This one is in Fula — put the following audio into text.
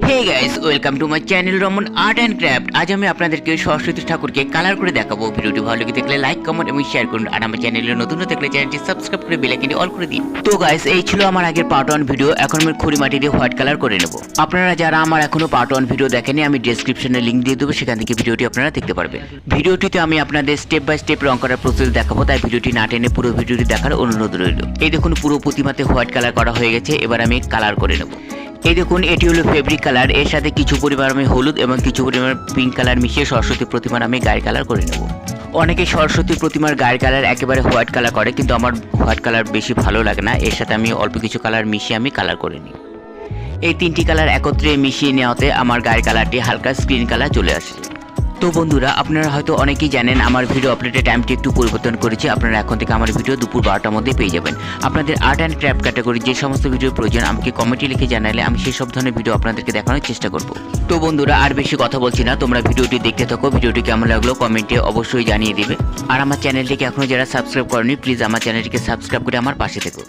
Hey guys, welcome to my channel Raman art and craft. আজ আমি আপনাদেরকে সরস্বতী ঠাকুরকে কালার করে দেখাবো। ভিডিওটি ভালো লেগে থাকলে লাইক, কমেন্ট এবং শেয়ার করুন। আর আমার চ্যানেলে নতুন হয়ে থাকলে চ্যানেলটি সাবস্ক্রাইব করে বেল আইকনটি অল করে দিন। তো গাইস, এই ছিল আমার আগের পার্ট 1 ভিডিও। এখন আমি খড়ি মাটি দিয়ে হোয়াইট কালার করে নেব। আপনারা যারা আমার এখনো পার্ট 1 ভিডিও দেখেনি, আমি ডেসক্রিপশনে লিংক দিয়ে দেবো, সেখান থেকে ভিডিওটি আপনারা দেখতে পারবেন। ভিডিওটিতে আমি আপনাদের স্টেপ বাই স্টেপ রং করার প্রসেস দেখাবো, তাই ভিডিওটি না টেনে পুরো ভিডিওটি দেখার অনুরোধ রইল। এই দেখুন, পুরো প্রতিমাতে হোয়াইট কালার করা হয়ে গেছে। এবার আমি কালার করে নেব। এই দেখুন, এটি হলো ফেব্রিক কালার। এর সাথে কিছু পরিমাণ আমি হলুদ এবং কিছু পরিমাণ পিঙ্ক কালার মিশিয়ে সরস্বতী প্রতিমার আমি গায়ের কালার করে নেব। অনেকে সরস্বতী প্রতিমার গায়ের কালার একেবারে হোয়াইট কালার করে, কিন্তু আমার হোয়াইট কালার বেশি ভালো লাগে না। এর সাথে আমি অল্প কিছু কালার মিশিয়ে আমি কালার করে নিই। এই তিনটি কালার একত্রে মিশিয়ে নেওয়াতে আমার গায়ের কালারটি হালকা স্ক্রিন কালার চলে আসে। তো বন্ধুরা, আপনারা হয়তো অনেকেই জানেন আমার ভিডিও আপলোডের টাইমটি একটু পরিবর্তন করেছি। আপনারা এখন থেকে আমার ভিডিও দুপুর 12টার মধ্যে পেয়ে যাবেন। আপনাদের আর্ট অ্যান্ড ক্রাফট ক্যাটাগরি যে সমস্ত ভিডিওর প্রয়োজন আমাকে কমেন্টে লিখে জানালে আমি সেই সব ধরনের ভিডিও আপনাদেরকে দেখানোর চেষ্টা করব। তো বন্ধুরা, আর বেশি কথা বলছি না, তোমরা ভিডিওটি দেখতে থাকো। ভিডিওটি কেমন লাগলো কমেন্টে অবশ্যই জানিয়ে দিবে। আর আমার চ্যানেলটিকে এখনও যারা সাবস্ক্রাইব করেনি, প্লিজ আমার চ্যানেলটিকে সাবস্ক্রাইব করে আমার পাশে থেকো।